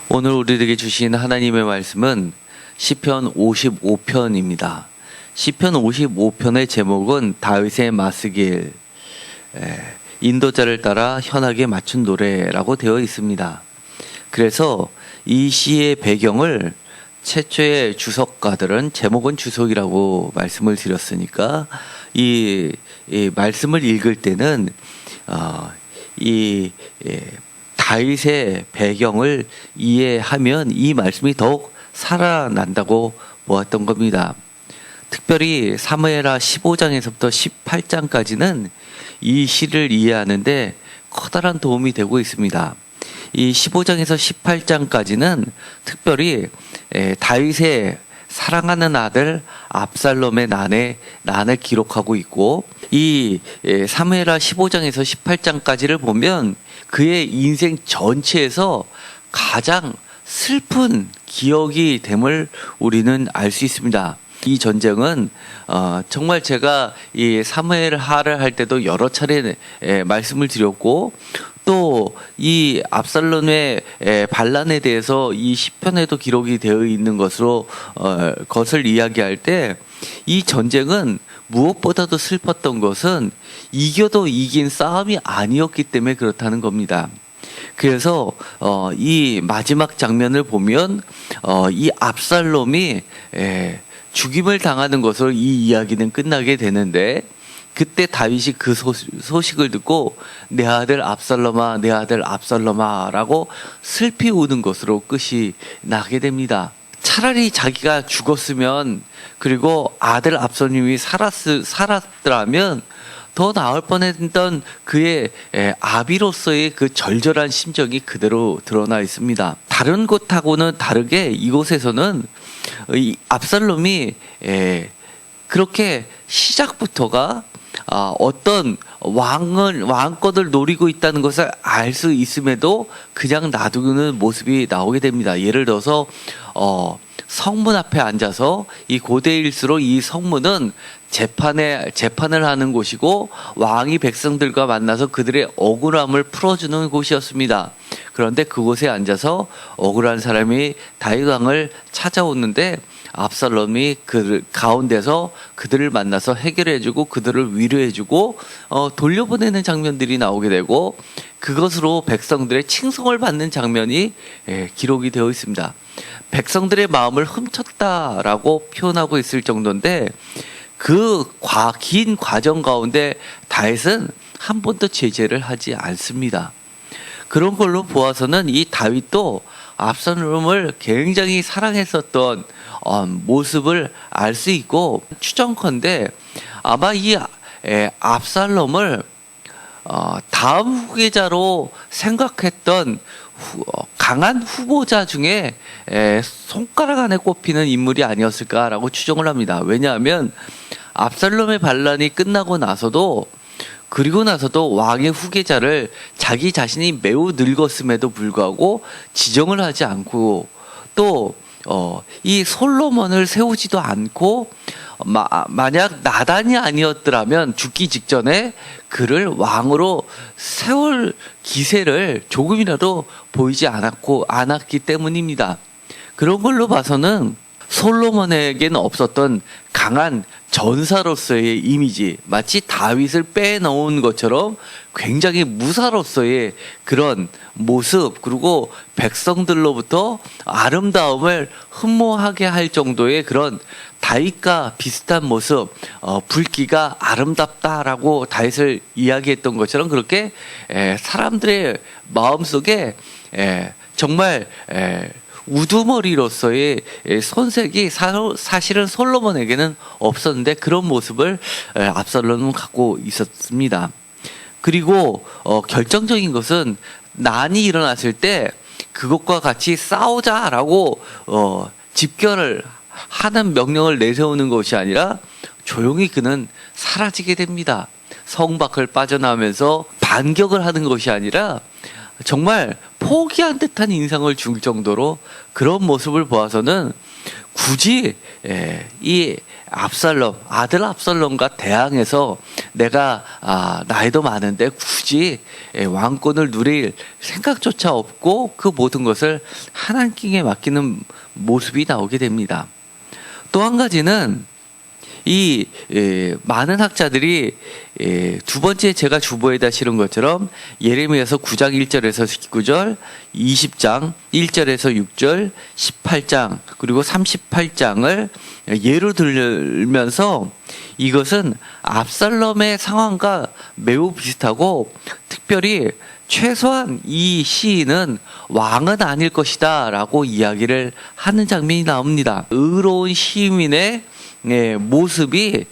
오늘 우리에게 주신 하나님의 말씀은 시편 55편입니다. 시편 55편의 제목은 다윗의 마스길, 인도자를 따라 현악에 맞춘 노래라고 되어 있습니다. 그래서 이 시의 배경을 최초의 주석가들은 제목은 주석이라고 말씀을 드렸으니까 이 말씀을 읽을 때는 다윗의 배경을 이해하면 이 말씀이 더욱 살아난다고 보았던 겁니다. 특별히 사무엘하 15장에서부터 18장까지는 이 시를 이해하는데 커다란 도움이 되고 있습니다. 이 15장에서 18장까지는 특별히 다윗의 사랑하는 아들 압살롬의 난을 기록하고 있고, 이 사무엘하 15장에서 18장까지를 보면 그의 인생 전체에서 가장 슬픈 기억이 됨을 우리는 알 수 있습니다. 이 전쟁은 정말 제가 이 사무엘하를 할 때도 여러 차례 말씀을 드렸고, 또 이 압살롬의 반란에 대해서 이 시편에도 기록이 되어 있는 것을 이야기할 때, 이 전쟁은 무엇보다도 슬펐던 것은 이겨도 이긴 싸움이 아니었기 때문에 그렇다는 겁니다. 그래서 이 마지막 장면을 보면 이 압살롬이 죽임을 당하는 것으로 이 이야기는 끝나게 되는데, 그때 다윗이 그 소식을 듣고 내 아들 압살롬아, 내 아들 압살롬아 라고 슬피 우는 것으로 끝이 나게 됩니다. 차라리 자기가 죽었으면, 그리고 아들 압살롬이 살았더라면 더 나을 뻔했던 그의 아비로서의 그 절절한 심정이 그대로 드러나 있습니다. 다른 곳하고는 다르게 이곳에서는 이 압살롬이 그렇게 시작부터가 어떤 왕권을 노리고 있다는 것을 알 수 있음에도 그냥 놔두는 모습이 나오게 됩니다. 예를 들어서 성문 앞에 앉아서, 이 고대일수록 이 성문은 재판을 하는 곳이고 왕이 백성들과 만나서 그들의 억울함을 풀어주는 곳이었습니다. 그런데 그곳에 앉아서 억울한 사람이 다윗 왕을 찾아오는데 압살롬이 그 가운데서 그들을 만나서 해결해주고 그들을 위로해주고 돌려보내는 장면들이 나오게 되고, 그것으로 백성들의 칭송을 받는 장면이 기록이 되어 있습니다. 백성들의 마음을 훔쳤다라고 표현하고 있을 정도인데, 그 긴 과정 가운데 다윗은 한 번도 제재를 하지 않습니다. 그런 걸로 보아서는 이 다윗도 압살롬을 굉장히 사랑했었던 모습을 알 수 있고, 추정컨대 아마 이 압살롬을 다음 후계자로 생각했던 강한 후보자 중에 손가락 안에 꼽히는 인물이 아니었을까라고 추정을 합니다. 왜냐하면 압살롬의 반란이 끝나고 나서도, 그리고 나서도 왕의 후계자를 자기 자신이 매우 늙었음에도 불구하고 지정을 하지 않고, 또 이 솔로몬을 세우지도 않고, 만약 나단이 아니었더라면 죽기 직전에 그를 왕으로 세울 기세를 조금이라도 보이지 않았기 때문입니다. 그런 걸로 봐서는 솔로몬에게는 없었던 강한 전사로서의 이미지, 마치 다윗을 빼놓은 것처럼 굉장히 무사로서의 그런 모습, 그리고 백성들로부터 아름다움을 흠모하게 할 정도의 그런 다윗과 비슷한 모습, 붉기가 아름답다라고 다윗을 이야기했던 것처럼, 그렇게 사람들의 마음속에 정말 우두머리로서의 손색이 사실은 솔로몬에게는 없었는데, 그런 모습을 압살롬은 갖고 있었습니다. 그리고 결정적인 것은 난이 일어났을 때 그것과 같이 싸우자라고 집결을 하는 명령을 내세우는 것이 아니라 조용히 그는 사라지게 됩니다. 성 밖을 빠져나오면서 반격을 하는 것이 아니라 정말 포기한 듯한 인상을 줄 정도로 그런 모습을 보아서는 굳이 이 압살롬, 아들 압살롬과 대항해서 내가 나이도 많은데 굳이 왕권을 누릴 생각조차 없고 그 모든 것을 하나님께 맡기는 모습이 나오게 됩니다. 또 한 가지는 이 많은 학자들이 두 번째 제가 주보에다 실은 것처럼 예레미야서 9장 1절에서 19절, 20장 1절에서 6절, 18장 그리고 38장을 예로 들면서 이것은 압살롬의 상황과 매우 비슷하고 특별히 최소한 이 시인은 왕은 아닐 것이다 라고 이야기를 하는 장면이 나옵니다. 의로운 시민의 모습이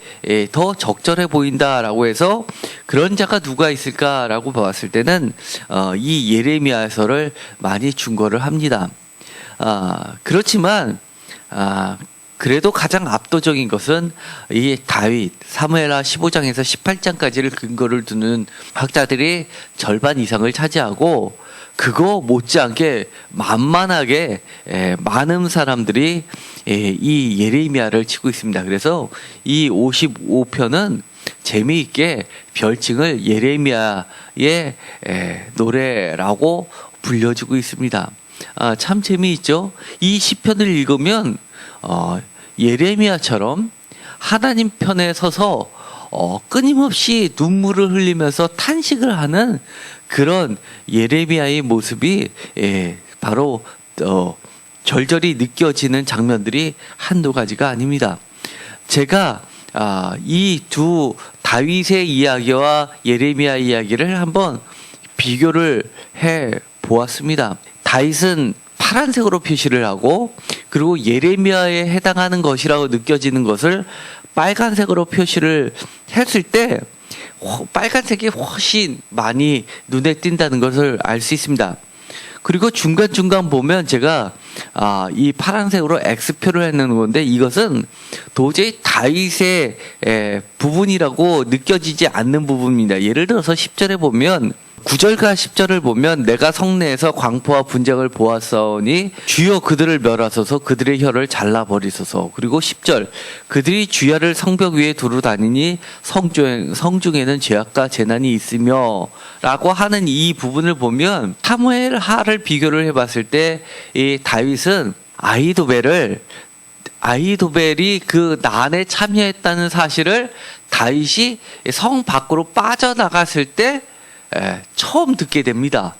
더 적절해 보인다라고 해서 그런 자가 누가 있을까라고 봤을 때는 이 예레미야서를 많이 준거를 합니다. 그렇지만 그래도 가장 압도적인 것은 이 다윗, 사무엘하 15장에서 18장까지를 근거를 두는 학자들이 절반 이상을 차지하고 그거 못지않게 만만하게 많은 사람들이 이 예레미야를 치고 있습니다. 그래서 이 55편은 재미있게 별칭을 예레미야의 노래라고 불려주고 있습니다. 참 재미있죠? 이 시편을 읽으면 예레미야처럼 하나님 편에 서서 끊임없이 눈물을 흘리면서 탄식을 하는 그런 예레미야의 모습이 바로 절절히 느껴지는 장면들이 한두 가지가 아닙니다. 제가 이 두 다윗의 이야기와 예레미야 이야기를 한번 비교를 해 보았습니다. 다윗은 파란색으로 표시를 하고 그리고 예레미야에 해당하는 것이라고 느껴지는 것을 빨간색으로 표시를 했을 때 빨간색이 훨씬 많이 눈에 띈다는 것을 알 수 있습니다. 그리고 중간중간 보면 제가 이 파란색으로 X표를 해놓는 건데 이것은 도저히 다윗의 부분이라고 느껴지지 않는 부분입니다. 예를 들어서 10절에 보면 9절과 10절을 보면 내가 성내에서 광포와 분쟁을 보았사오니 주여 그들을 멸하소서 그들의 혀를 잘라버리소서. 그리고 10절 그들이 주야를 성벽 위에 두루 다니니 성중에는 죄악과 재난이 있으며 라고 하는 이 부분을 보면 사무엘하를 비교를 해봤을 때 이 다윗은 아히도벨이 그 난에 참여했다는 사실을 다윗이 성 밖으로 빠져나갔을 때 처음 듣게 됩니다.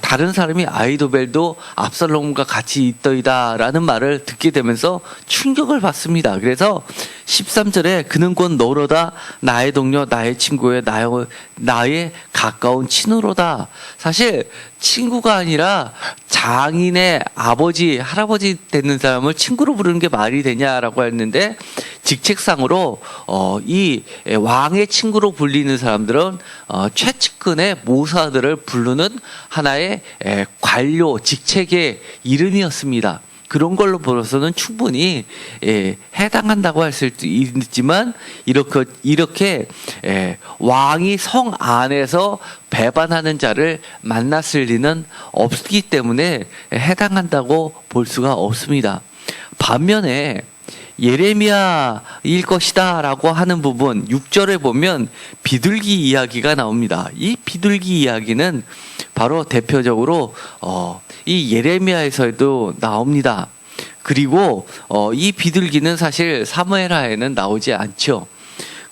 다른 사람이 아히도벨도 압살롬과 같이 있더이다 라는 말을 듣게 되면서 충격을 받습니다. 그래서 13절에 그는 곧 너로다 나의 동료 나의 친구의 나의 가까운 친우로다. 사실 친구가 아니라 장인의 아버지 할아버지 되는 사람을 친구로 부르는 게 말이 되냐라고 했는데 직책상으로 이 왕의 친구로 불리는 사람들은 최측근의 모사들을 부르는 하나의 관료 직책의 이름이었습니다. 그런 걸로 보서는 충분히 해당한다고 할 수 있지만 이렇게 왕이 성 안에서 배반하는 자를 만났을 리는 없기 때문에 해당한다고 볼 수가 없습니다. 반면에 예레미야일 것이다 라고 하는 부분 6절에 보면 비둘기 이야기가 나옵니다. 이 비둘기 이야기는 바로 대표적으로 이 예레미야에서도 나옵니다. 그리고 이 비둘기는 사실 사무엘하에는 나오지 않죠.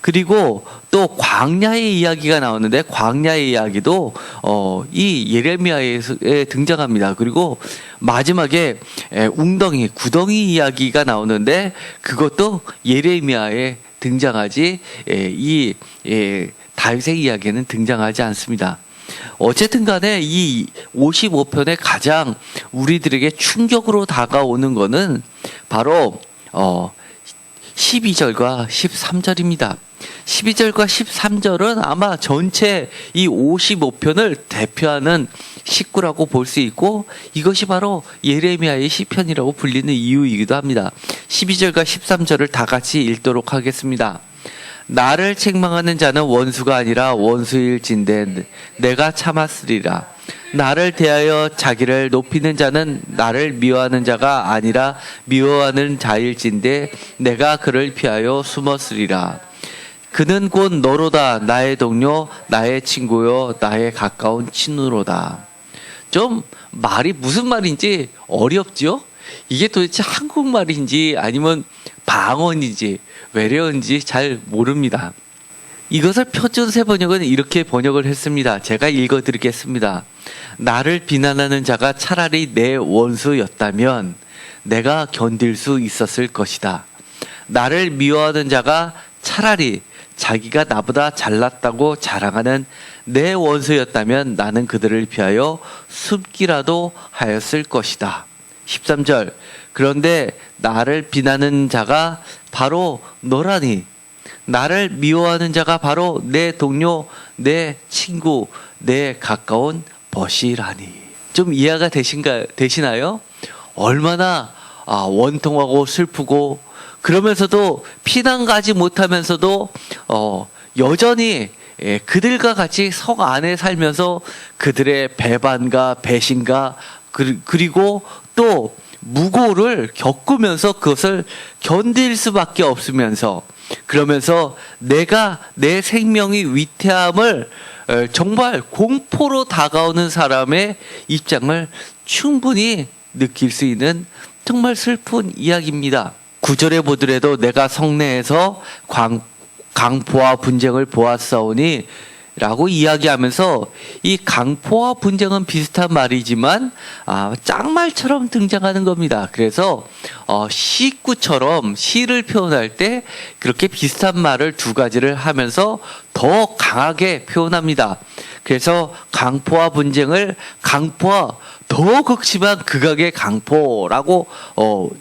그리고 또 광야의 이야기가 나오는데 광야의 이야기도 이 예레미야에 등장합니다. 그리고 마지막에 구덩이 이야기가 나오는데 그것도 예레미야에 등장하지 이 다윗의 이야기는 등장하지 않습니다. 어쨌든 간에 이 55편에 가장 우리들에게 충격으로 다가오는 것은 바로 12절과 13절입니다. 12절과 13절은 아마 전체 이 55편을 대표하는 식구라고 볼 수 있고 이것이 바로 예레미야의 시편이라고 불리는 이유이기도 합니다. 12절과 13절을 다 같이 읽도록 하겠습니다. 나를 책망하는 자는 원수가 아니라 원수일진데 내가 참았으리라. 나를 대하여 자기를 높이는 자는 나를 미워하는 자가 아니라 미워하는 자일진데 내가 그를 피하여 숨었으리라. 그는 곧 너로다. 나의 동료, 나의 친구요, 나의 가까운 친구로다. 좀 말이 무슨 말인지 어렵죠? 이게 도대체 한국말인지 아니면 방언인지 외래어인지 잘 모릅니다. 이것을 표준세 번역은 이렇게 번역을 했습니다. 제가 읽어드리겠습니다. 나를 비난하는 자가 차라리 내 원수였다면 내가 견딜 수 있었을 것이다. 나를 미워하는 자가 차라리 자기가 나보다 잘났다고 자랑하는 내 원수였다면 나는 그들을 피하여 숨기라도 하였을 것이다. 13절. 그런데 나를 비난하는 자가 바로 너라니. 나를 미워하는 자가 바로 내 동료, 내 친구, 내 가까운 벗이라니. 좀 이해가 되시나요? 얼마나 원통하고 슬프고 그러면서도 피난 가지 못하면서도 여전히 그들과 같이 성 안에 살면서 그들의 배반과 배신과 그리고 또 무고를 겪으면서 그것을 견딜 수밖에 없으면서 그러면서 내가 내 생명의 위태함을 정말 공포로 다가오는 사람의 입장을 충분히 느낄 수 있는 정말 슬픈 이야기입니다. 9절에 보더라도 내가 성내에서 강포와 분쟁을 보았사오니 라고 이야기하면서 이 강포와 분쟁은 비슷한 말이지만 짝말처럼 등장하는 겁니다. 그래서 시구처럼 시를 표현할 때 그렇게 비슷한 말을 두 가지를 하면서 더 강하게 표현합니다. 그래서 강포와 분쟁을 강포와 더 극심한 극악의 강포라고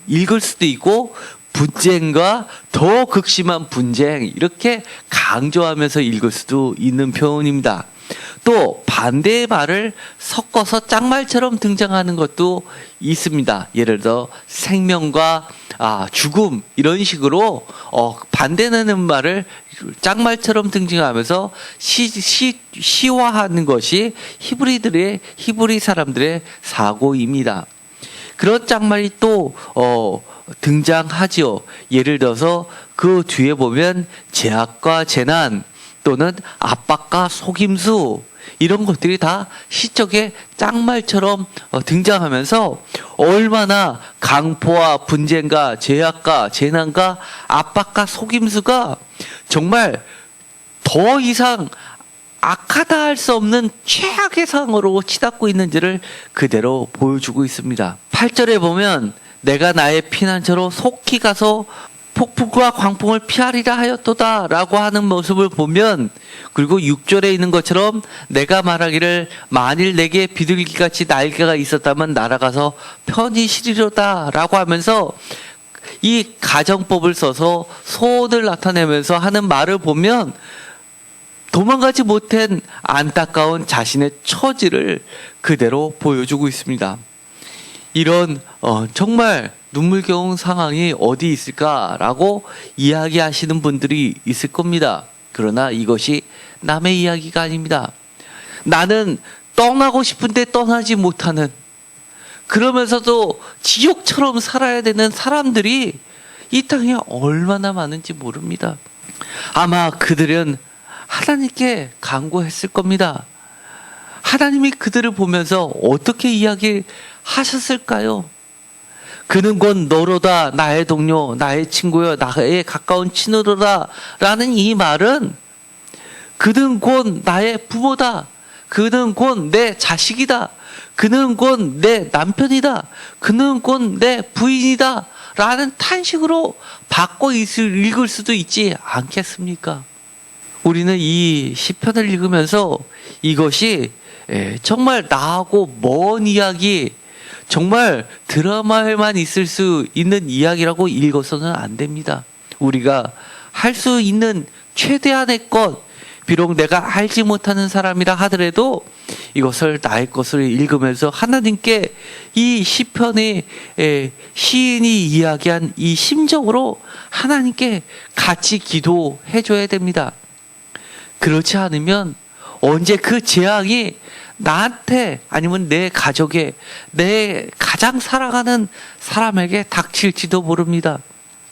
읽을 수도 있고 분쟁과 더 극심한 분쟁 이렇게 강조하면서 읽을 수도 있는 표현입니다. 또 반대의 말을 섞어서 짝말처럼 등장하는 것도 있습니다. 예를 들어 생명과 죽음 이런 식으로 반대되는 말을 짝말처럼 등장하면서 시화하는 것이 히브리 사람들의 사고입니다. 그런 짝말이 또 등장하지요. 예를 들어서 그 뒤에 보면 제약과 재난 또는 압박과 속임수 이런 것들이 다 시적의 짝말처럼 등장하면서 얼마나 강포와 분쟁과 제약과 재난과 압박과 속임수가 정말 더 이상 악하다 할 수 없는 최악의 상으로 치닫고 있는지를 그대로 보여주고 있습니다. 8절에 보면 내가 나의 피난처로 속히 가서 폭풍과 광풍을 피하리라 하였도다 라고 하는 모습을 보면 그리고 6절에 있는 것처럼 내가 말하기를 만일 내게 비둘기같이 날개가 있었다면 날아가서 편히 쉬리로다 라고 하면서 이 가정법을 써서 소원을 나타내면서 하는 말을 보면 도망가지 못한 안타까운 자신의 처지를 그대로 보여주고 있습니다. 이런 정말 눈물겨운 상황이 어디 있을까라고 이야기하시는 분들이 있을 겁니다. 그러나 이것이 남의 이야기가 아닙니다. 나는 떠나고 싶은데 떠나지 못하는 그러면서도 지옥처럼 살아야 되는 사람들이 이 땅에 얼마나 많은지 모릅니다. 아마 그들은 하나님께 간구했을 겁니다. 하나님이 그들을 보면서 어떻게 이야기하셨을까요? 그는 곧 너로다. 나의 동료, 나의 친구여, 나의 가까운 친구로다. 라는 이 말은 그는 곧 나의 부모다. 그는 곧 내 자식이다. 그는 곧 내 남편이다. 그는 곧 내 부인이다. 라는 탄식으로 바꿔 읽을 수도 있지 않겠습니까? 우리는 이 시편을 읽으면서 이것이 정말 나하고 먼 이야기, 정말 드라마에만 있을 수 있는 이야기라고 읽어서는 안 됩니다. 우리가 할 수 있는 최대한의 것, 비록 내가 알지 못하는 사람이라 하더라도 이것을 나의 것을 읽으면서 하나님께 이 시편의 시인이 이야기한 이 심정으로 하나님께 같이 기도해 줘야 됩니다. 그렇지 않으면 언제 그 재앙이 나한테 아니면 내 가족에 내 가장 사랑하는 사람에게 닥칠지도 모릅니다.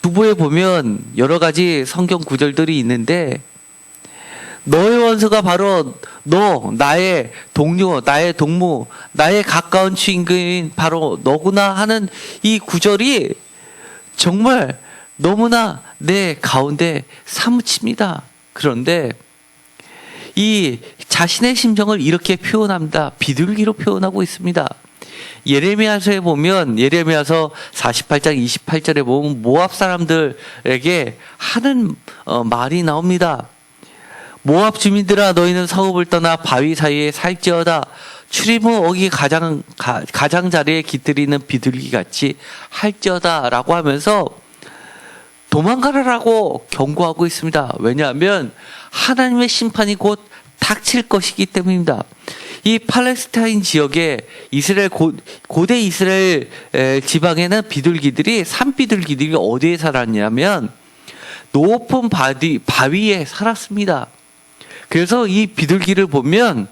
주보에 보면 여러 가지 성경 구절들이 있는데 너의 원수가 바로 너, 나의 동료, 나의 동무, 나의 가까운 친구인 바로 너구나 하는 이 구절이 정말 너무나 내 가운데 사무칩니다. 그런데 이 자신의 심정을 이렇게 표현합니다. 비둘기로 표현하고 있습니다. 예레미야서에 보면 예레미야서 48장 28절에 보면 모압 사람들에게 하는 말이 나옵니다. 모압 주민들아 너희는 성읍을 떠나 바위 사이에 살지어다. 출입 후 어기 가장자리에 깃들이는 비둘기같이 할지어다 라고 하면서 도망가라라고 경고하고 있습니다. 왜냐하면 하나님의 심판이 곧 닥칠 것이기 때문입니다. 이 팔레스타인 지역에 이스라엘 고대 이스라엘 지방에는 비둘기들이 산비둘기들이 어디에 살았냐면 높은 바위에 살았습니다. 그래서 이 비둘기를 보면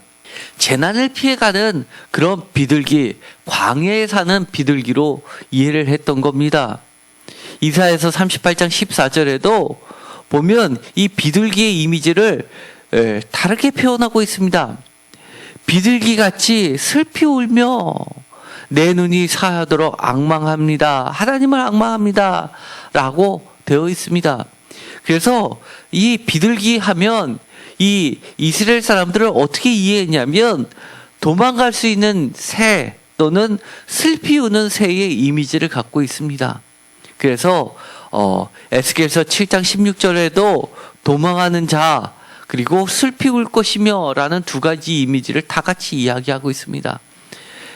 재난을 피해가는 그런 비둘기, 광야에 사는 비둘기로 이해를 했던 겁니다. 이사야서 38장 14절에도 보면 이 비둘기의 이미지를 다르게 표현하고 있습니다. 비둘기같이 슬피 울며 내 눈이 사하도록 악망합니다. 하나님을 악망합니다. 라고 되어 있습니다. 그래서 이 비둘기 하면 이 이스라엘 사람들을 어떻게 이해했냐면 도망갈 수 있는 새 또는 슬피 우는 새의 이미지를 갖고 있습니다. 그래서 에스겔서 7장 16절에도 도망하는 자 그리고 슬피 울 것이며 라는 두 가지 이미지를 다 같이 이야기하고 있습니다.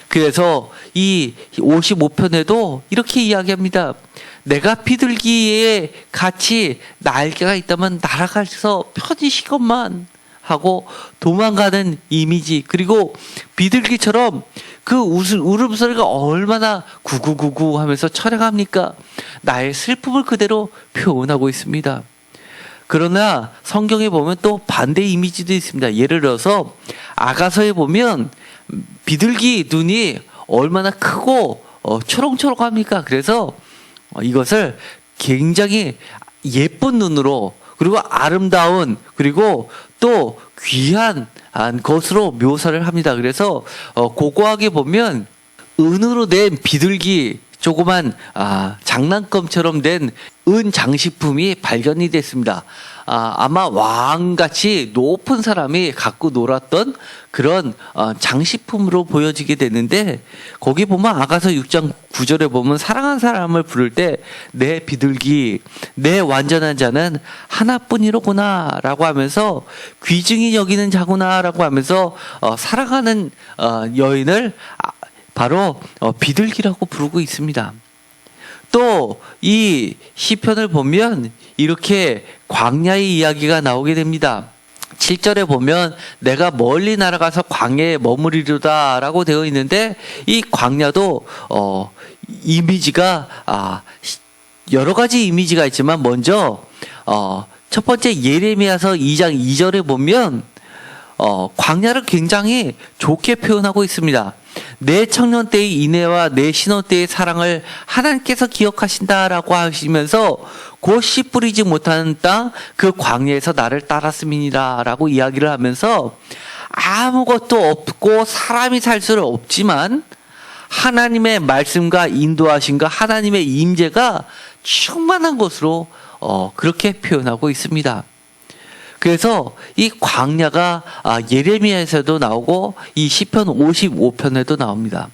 그래서 이 55편에도 이렇게 이야기합니다. 내가 비둘기에 같이 날개가 있다면 날아가서 편히 쉬건만 하고 도망가는 이미지, 그리고 비둘기처럼 그 울음소리가 얼마나 구구구구 하면서 처량합니까? 나의 슬픔을 그대로 표현하고 있습니다. 그러나 성경에 보면 또 반대 이미지도 있습니다. 예를 들어서 아가서에 보면 비둘기 눈이 얼마나 크고 초롱초롱합니까? 그래서 이것을 굉장히 예쁜 눈으로, 그리고 아름다운, 그리고 또 귀한 것으로 묘사를 합니다. 그래서 고고하게 보면 은으로 된 비둘기, 조그만 장난감처럼 된 은 장식품이 발견이 됐습니다. 아마 왕같이 높은 사람이 갖고 놀았던 그런 장식품으로 보여지게 되는데, 거기 보면 아가서 6장 9절에 보면 사랑한 사람을 부를 때 내 비둘기, 내 완전한 자는 하나뿐이로구나 라고 하면서 귀중히 여기는 자구나 라고 하면서 사랑하는 여인을 바로 비둘기라고 부르고 있습니다. 또 이 시편을 보면 이렇게 광야의 이야기가 나오게 됩니다. 7절에 보면 내가 멀리 날아가서 광야에 머무리리로다 라고 되어 있는데, 이 광야도 이미지가 여러 가지 이미지가 있지만 먼저 첫 번째 예레미야서 2장 2절에 보면 광야를 굉장히 좋게 표현하고 있습니다. 내 청년 때의 인애와 내 신혼 때의 사랑을 하나님께서 기억하신다라고 하시면서 곧 씨 뿌리지 못하는 땅 그 광야에서 나를 따랐음이니라 라고 이야기를 하면서 아무것도 없고 사람이 살 수는 없지만 하나님의 말씀과 인도하심과 하나님의 임재가 충만한 것으로 그렇게 표현하고 있습니다. 그래서 이 광야가 예레미야에서도 나오고 이 시편 55편에도 나옵니다.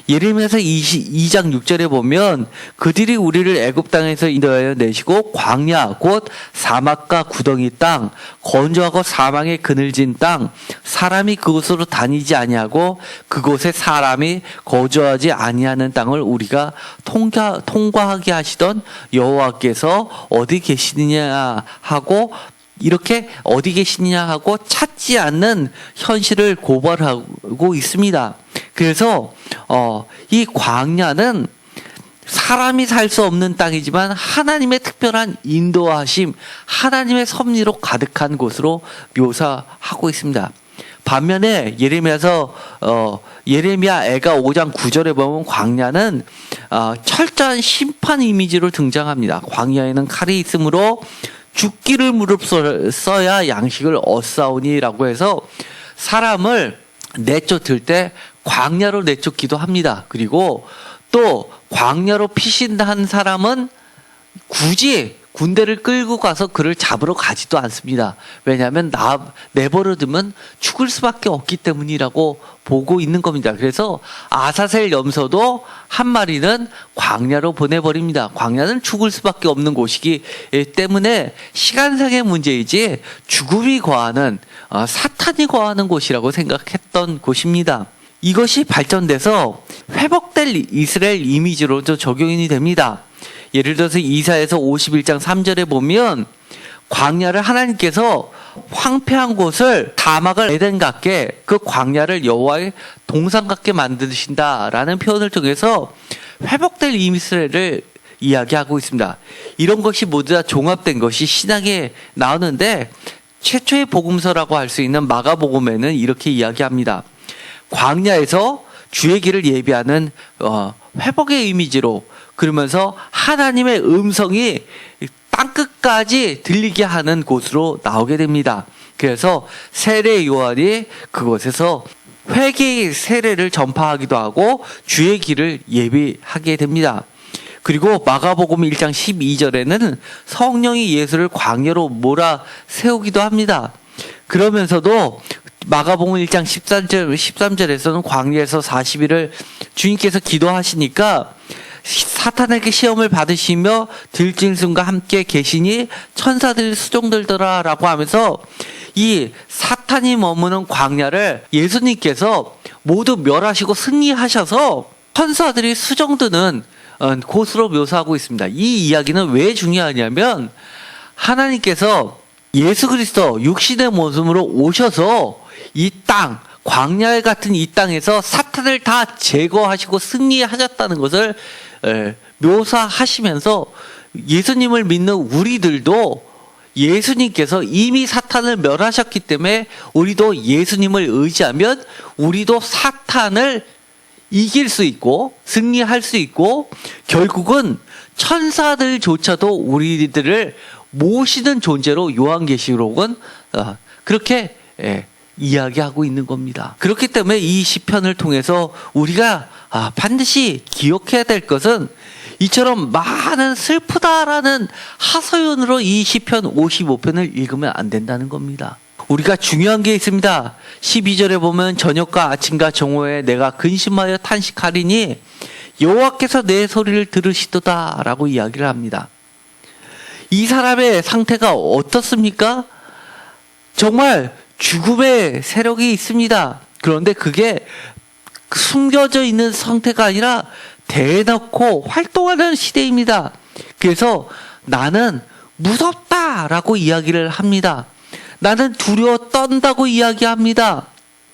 예레미야서 2장 6절에 보면 그들이 우리를 애굽 땅에서 인도하여 내시고 광야 곧 사막과 구덩이 땅, 건조하고 사망의 그늘진 땅, 사람이 그곳으로 다니지 아니하고 그곳에 사람이 거주하지 아니하는 땅을 우리가 통과하게 하시던 여호와께서 어디 계시느냐 하고, 이렇게 어디 계시느냐 하고 찾지 않는 현실을 고발하고 있습니다. 그래서 이 광야는 사람이 살 수 없는 땅이지만 하나님의 특별한 인도하심, 하나님의 섭리로 가득한 곳으로 묘사하고 있습니다. 반면에 예레미야 애가 5장 9절에 보면 광야는 철저한 심판 이미지로 등장합니다. 광야에는 칼이 있으므로 죽기를 무릅써야 양식을 얻사오니라고 해서 사람을 내쫓을 때 광야로 내쫓기도 합니다. 그리고 또 광야로 피신한 사람은 굳이 군대를 끌고 가서 그를 잡으러 가지도 않습니다. 왜냐하면 내버려두면 죽을 수밖에 없기 때문이라고 보고 있는 겁니다. 그래서 아사셀 염소도 한 마리는 광야로 보내버립니다. 광야는 죽을 수밖에 없는 곳이기 때문에 시간상의 문제이지 죽음이 거하는 사탄이 거하는 곳이라고 생각했던 곳입니다. 이것이 발전돼서 회복될 이스라엘 이미지로도 적용이 됩니다. 예를 들어서 이사야서 51장 3절에 보면 광야를 하나님께서 황폐한 곳을 사막을 에덴 같게 그 광야를 여호와의 동산 같게 만드신다라는 표현을 통해서 회복될 이스라엘을 이야기하고 있습니다. 이런 것이 모두 다 종합된 것이 신약에 나오는데 최초의 복음서라고 할 수 있는 마가복음에는 이렇게 이야기합니다. 광야에서 주의 길을 예비하는 회복의 이미지로 그러면서 하나님의 음성이 땅끝까지 들리게 하는 곳으로 나오게 됩니다. 그래서 세례 요한이 그곳에서 회개의 세례를 전파하기도 하고 주의 길을 예비하게 됩니다. 그리고 마가복음 1장 12절에는 성령이 예수를 광야로 몰아 세우기도 합니다. 그러면서도 마가복음 1장 13절에서는 광야에서 40일을 주님께서 기도하시니까 사탄에게 시험을 받으시며 들짐승과 함께 계시니 천사들이 수종들더라라고 하면서 이 사탄이 머무는 광야를 예수님께서 모두 멸하시고 승리하셔서 천사들이 수종드는 곳으로 묘사하고 있습니다. 이 이야기는 왜 중요하냐면 하나님께서 예수 그리스도 육신의 모습으로 오셔서 이 땅, 광야 같은 이 땅에서 사탄을 다 제거하시고 승리하셨다는 것을 묘사하시면서 예수님을 믿는 우리들도 예수님께서 이미 사탄을 멸하셨기 때문에 우리도 예수님을 의지하면 우리도 사탄을 이길 수 있고 승리할 수 있고 결국은 천사들조차도 우리들을 모시는 존재로 요한계시록은 그렇게 이야기하고 있는 겁니다. 그렇기 때문에 이 시편을 통해서 우리가 반드시 기억해야 될 것은 이처럼 많은 슬프다라는 하소연으로 이 시편 55편을 읽으면 안 된다는 겁니다. 우리가 중요한 게 있습니다. 12절에 보면 저녁과 아침과 정오에 내가 근심하여 탄식하리니 여호와께서 내 소리를 들으시도다 라고 이야기를 합니다. 이 사람의 상태가 어떻습니까? 정말 죽음의 세력이 있습니다. 그런데 그게 숨겨져 있는 상태가 아니라 대놓고 활동하는 시대입니다. 그래서 나는 무섭다라고 이야기를 합니다. 나는 두려워 떤다고 이야기합니다.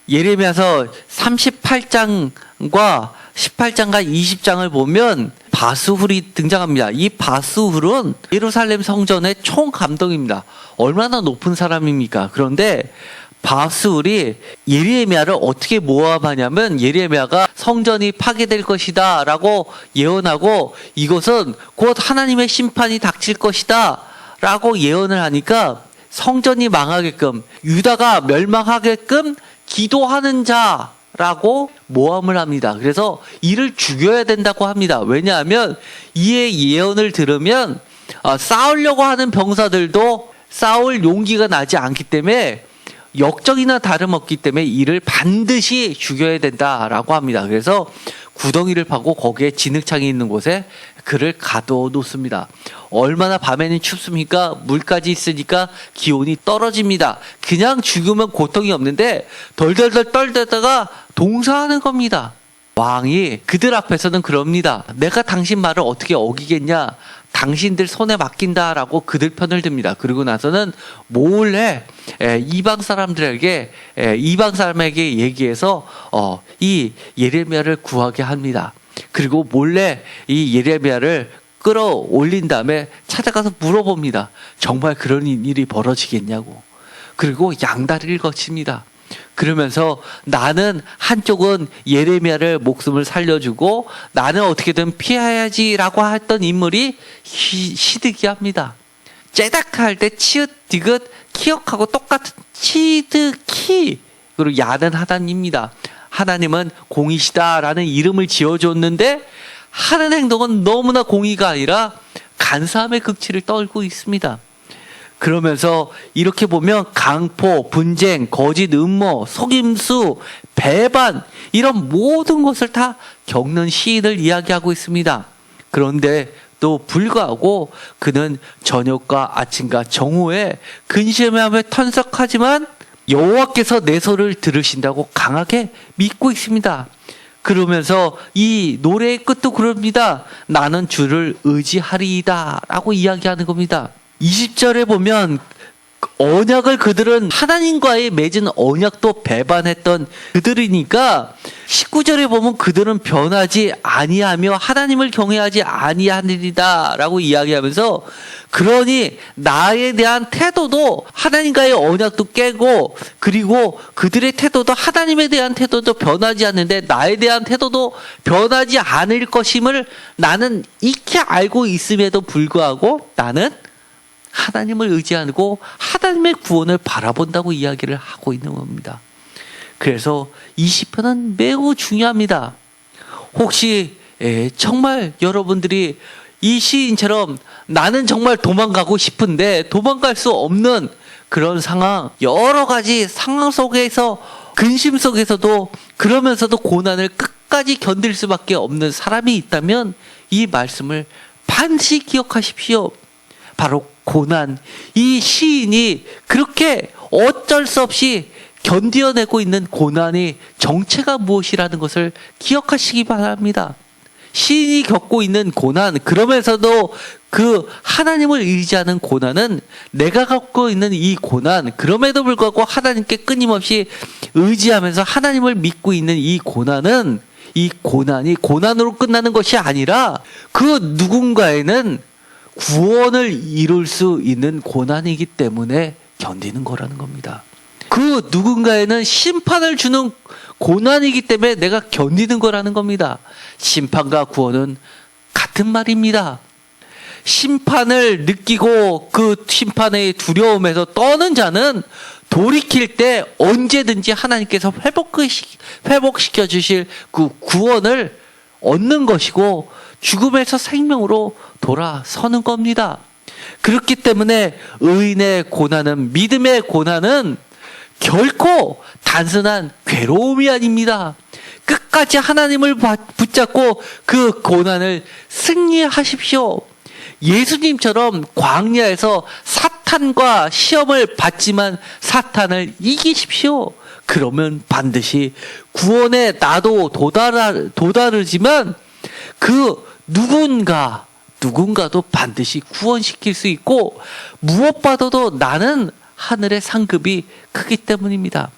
예레미야서 38장과 18장과 20장을 보면 바스훌이 등장합니다. 이 바스훌은 예루살렘 성전의 총감독입니다. 얼마나 높은 사람입니까? 그런데 바스훌이 예레미야를 어떻게 모함하냐면 예레미야가 성전이 파괴될 것이다 라고 예언하고 이것은 곧 하나님의 심판이 닥칠 것이다 라고 예언을 하니까 성전이 망하게끔 유다가 멸망하게끔 기도하는 자라고 모함을 합니다. 그래서 이를 죽여야 된다고 합니다. 왜냐하면 이의 예언을 들으면 싸우려고 하는 병사들도 싸울 용기가 나지 않기 때문에 역적이나 다름없기 때문에 이를 반드시 죽여야 된다라고 합니다. 그래서 구덩이를 파고 거기에 진흙창이 있는 곳에 그를 가둬 놓습니다. 얼마나 밤에는 춥습니까? 물까지 있으니까 기온이 떨어집니다. 그냥 죽으면 고통이 없는데 덜덜덜 떨다가 동사하는 겁니다. 왕이 그들 앞에서는 그럽니다. 내가 당신 말을 어떻게 어기겠냐? 당신들 손에 맡긴다라고 그들 편을 듭니다. 그리고 나서는 몰래 이방 사람에게 얘기해서 이 예레미야를 구하게 합니다. 그리고 몰래 이 예레미야를 끌어올린 다음에 찾아가서 물어봅니다. 정말 그런 일이 벌어지겠냐고. 그리고 양다리를 거칩니다. 그러면서 나는 한쪽은 예레미야를 목숨을 살려주고 나는 어떻게든 피해야지라고 했던 인물이 시드기야입니다. 째닥할 때 치읓 디귿 키역하고 똑같은 치드키. 그리고 야는 하나님입니다. 하나님은 공이시다라는 이름을 지어줬는데 하는 행동은 너무나 공의가 아니라 간사함의 극치를 떨고 있습니다. 그러면서 이렇게 보면 강포, 분쟁, 거짓 음모, 속임수, 배반 이런 모든 것을 다 겪는 시인을 이야기하고 있습니다. 그런데 또 불구하고 그는 저녁과 아침과 정오에 근심하며 턴석하지만 여호와께서 내 소리를 들으신다고 강하게 믿고 있습니다. 그러면서 이 노래의 끝도 그럽니다. 나는 주를 의지하리이다 라고 이야기하는 겁니다. 20절에 보면 언약을 그들은 하나님과의 맺은 언약도 배반했던 그들이니까 19절에 보면 그들은 변하지 아니하며 하나님을 경외하지 아니하리이다 라고 이야기하면서 그러니 나에 대한 태도도 하나님과의 언약도 깨고 그리고 그들의 태도도 하나님에 대한 태도도 변하지 않는데 나에 대한 태도도 변하지 않을 것임을 나는 익히 알고 있음에도 불구하고 나는 하나님을 의지하고 하나님의 구원을 바라본다고 이야기를 하고 있는 겁니다. 그래서 이 시편은 매우 중요합니다. 혹시 정말 여러분들이 이 시인처럼 나는 정말 도망가고 싶은데 도망갈 수 없는 그런 상황, 여러 가지 상황 속에서 근심 속에서도 그러면서도 고난을 끝까지 견딜 수밖에 없는 사람이 있다면 이 말씀을 반드시 기억하십시오. 바로 고난, 이 시인이 그렇게 어쩔 수 없이 견디어내고 있는 고난의 정체가 무엇이라는 것을 기억하시기 바랍니다. 시인이 겪고 있는 고난, 그러면서도 그 하나님을 의지하는 고난은 내가 겪고 있는 이 고난, 그럼에도 불구하고 하나님께 끊임없이 의지하면서 하나님을 믿고 있는 이 고난은 이 고난이 고난으로 끝나는 것이 아니라 그 누군가에는 구원을 이룰 수 있는 고난이기 때문에 견디는 거라는 겁니다. 그 누군가에는 심판을 주는 고난이기 때문에 내가 견디는 거라는 겁니다. 심판과 구원은 같은 말입니다. 심판을 느끼고 그 심판의 두려움에서 떠는 자는 돌이킬 때 언제든지 하나님께서 회복시켜 주실 그 구원을 얻는 것이고 죽음에서 생명으로 돌아서는 겁니다. 그렇기 때문에 의인의 고난은, 믿음의 고난은 결코 단순한 괴로움이 아닙니다. 끝까지 하나님을 붙잡고 그 고난을 승리하십시오. 예수님처럼 광야에서 사탄과 시험을 받지만 사탄을 이기십시오. 그러면 반드시 구원에 나도 도다르지만 그 누군가도 반드시 구원시킬 수 있고 무엇보다도 나는 하늘의 상급이 크기 때문입니다.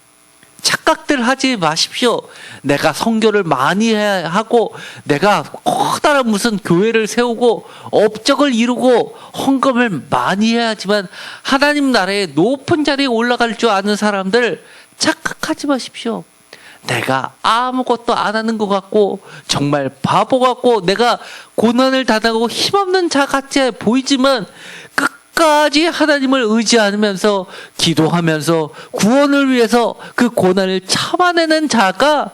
착각들 하지 마십시오. 내가 선교를 많이 하고 내가 커다란 무슨 교회를 세우고 업적을 이루고 헌금을 많이 해야지만 하나님 나라의 높은 자리에 올라갈 줄 아는 사람들 착각하지 마십시오. 내가 아무것도 안 하는 것 같고 정말 바보 같고 내가 고난을 당하고 힘없는 자 같이 보이지만 끝까지 하나님을 의지하면서 기도하면서 구원을 위해서 그 고난을 참아내는 자가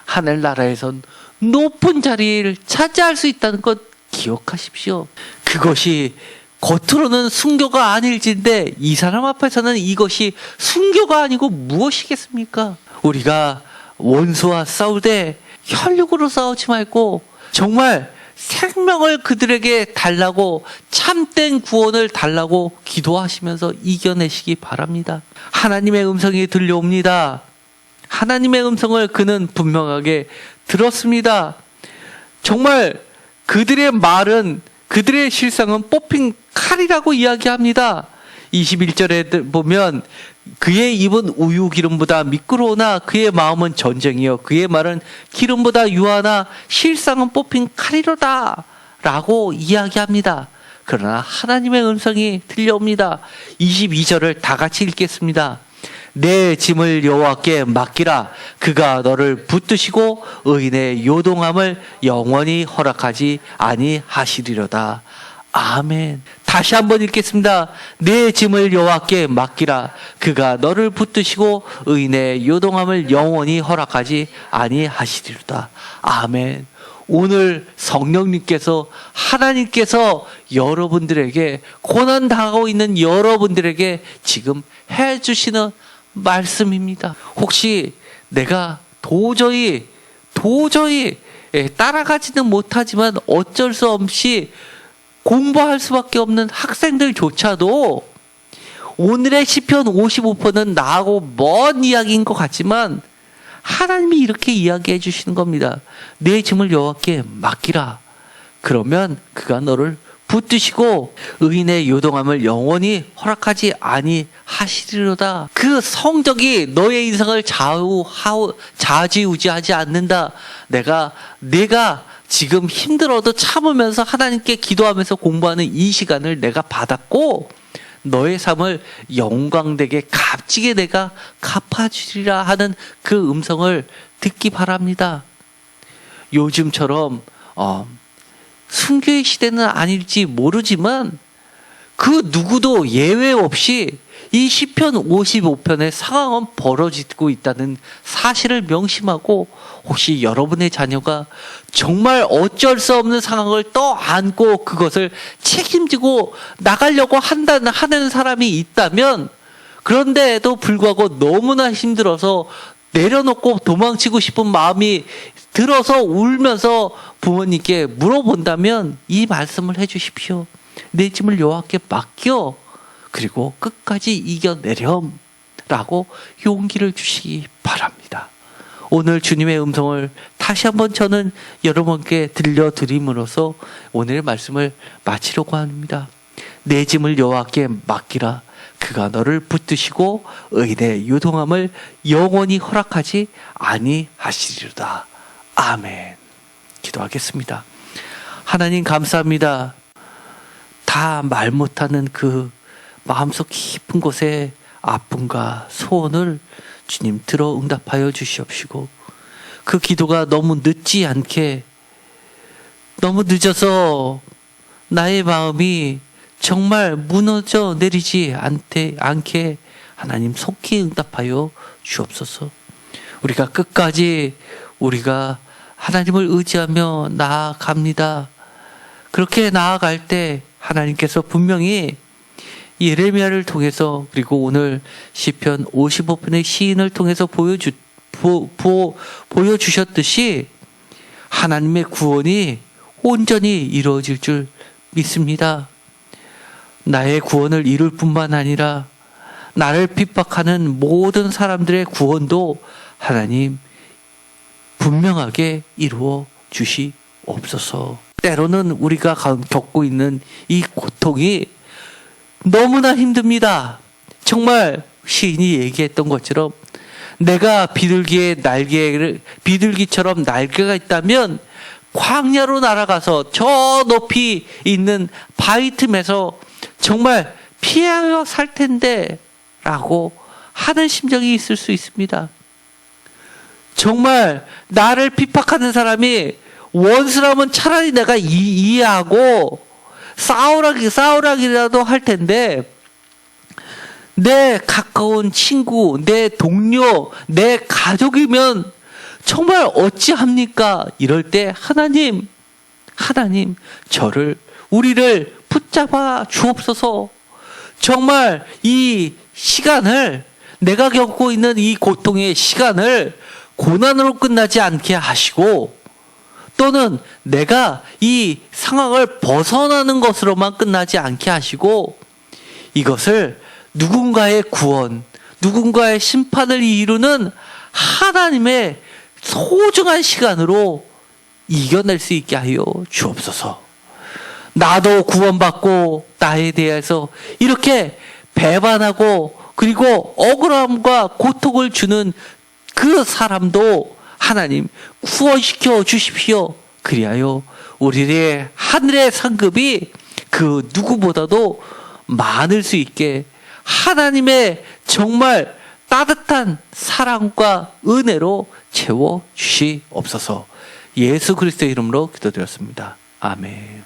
하늘나라에선 높은 자리를 차지할 수 있다는 것 기억하십시오. 그것이 겉으로는 순교가 아닐진데 이 사람 앞에서는 이것이 순교가 아니고 무엇이겠습니까? 우리가 원수와 싸울 때 혈육으로 싸우지 말고 정말 생명을 그들에게 달라고 참된 구원을 달라고 기도하시면서 이겨내시기 바랍니다. 하나님의 음성이 들려옵니다. 하나님의 음성을 그는 분명하게 들었습니다. 정말 그들의 말은 그들의 실상은 뽑힌 칼이라고 이야기합니다. 21절에 보면 그의 입은 우유 기름보다 미끄러우나 그의 마음은 전쟁이요 그의 말은 기름보다 유하나 실상은 뽑힌 칼이로다 라고 이야기합니다. 그러나 하나님의 음성이 들려옵니다. 22절을 다 같이 읽겠습니다. 내 짐을 여호와께 맡기라. 그가 너를 붙드시고 의인의 요동함을 영원히 허락하지 아니하시리로다. 아멘. 다시 한번 읽겠습니다. 내 짐을 여호와께 맡기라. 그가 너를 붙드시고 의인의 요동함을 영원히 허락하지 아니하시리로다. 아멘. 오늘 성령님께서, 하나님께서 여러분들에게, 고난 당하고 있는 여러분들에게 지금 해주시는 말씀입니다. 혹시 내가 도저히 따라가지는 못하지만 어쩔 수 없이 공부할 수밖에 없는 학생들조차도 오늘의 시편 55편은 나하고 먼 이야기인 것 같지만 하나님이 이렇게 이야기해 주시는 겁니다. 내 짐을 여호와께 맡기라. 그러면 그가 너를 붙드시고 의인의 요동함을 영원히 허락하지 아니하시리로다. 그 성적이 너의 인생을 좌지우지하지 않는다. 내가 지금 힘들어도 참으면서 하나님께 기도하면서 공부하는 이 시간을 내가 받았고 너의 삶을 영광되게 값지게 내가 갚아주리라 하는 그 음성을 듣기 바랍니다. 요즘처럼 순교의 시대는 아닐지 모르지만 그 누구도 예외 없이 이 시편 55편의 상황은 벌어지고 있다는 사실을 명심하고, 혹시 여러분의 자녀가 정말 어쩔 수 없는 상황을 떠안고 그것을 책임지고 나가려고 하는 사람이 있다면, 그런데도 불구하고 너무나 힘들어서 내려놓고 도망치고 싶은 마음이 들어서 울면서 부모님께 물어본다면 이 말씀을 해주십시오. 내 짐을 여호와께 맡겨 그리고 끝까지 이겨내렴 라고 용기를 주시기 바랍니다. 오늘 주님의 음성을 다시 한번 저는 여러분께 들려드림으로써 오늘의 말씀을 마치려고 합니다. 내 짐을 여호와께 맡기라. 그가 너를 붙드시고 의인의 요동함을 영원히 허락하지 아니하시리로다. 아멘. 기도하겠습니다. 하나님 감사합니다. 다 말 못하는 그 마음속 깊은 곳에 아픔과 소원을 주님 들어 응답하여 주시옵시고, 그 기도가 너무 늦지 않게, 너무 늦어서 나의 마음이 정말 무너져 내리지 않게 하나님 속히 응답하여 주옵소서. 우리가 끝까지 우리가 하나님을 의지하며 나아갑니다. 그렇게 나아갈 때 하나님께서 분명히 예레미야를 통해서, 그리고 오늘 시편 55편의 시인을 통해서 보여주셨듯이 하나님의 구원이 온전히 이루어질 줄 믿습니다. 나의 구원을 이룰 뿐만 아니라 나를 핍박하는 모든 사람들의 구원도 하나님 분명하게 이루어 주시옵소서. 때로는 우리가 겪고 있는 이 고통이 너무나 힘듭니다. 정말 시인이 얘기했던 것처럼 내가 비둘기처럼 날개가 있다면 광야로 날아가서 저 높이 있는 바위 틈에서 정말 피하여 살 텐데 라고 하는 심정이 있을 수 있습니다. 정말 나를 핍박하는 사람이 원수라면 차라리 내가 이해하고 싸우라기라도 할 텐데, 내 가까운 친구, 내 동료, 내 가족이면 정말 어찌합니까? 이럴 때 하나님 우리를 붙잡아 주옵소서. 정말 이 시간을, 내가 겪고 있는 이 고통의 시간을 고난으로 끝나지 않게 하시고, 또는 내가 이 상황을 벗어나는 것으로만 끝나지 않게 하시고, 이것을 누군가의 구원, 누군가의 심판을 이루는 하나님의 소중한 시간으로 이겨낼 수 있게 하여 주옵소서. 나도 구원받고 나에 대해서 이렇게 배반하고 그리고 억울함과 고통을 주는 그 사람도 하나님 구원시켜 주십시오. 그리하여 우리의 하늘의 상급이 그 누구보다도 많을 수 있게 하나님의 정말 따뜻한 사랑과 은혜로 채워 주시옵소서. 예수 그리스도의 이름으로 기도드렸습니다. 아멘.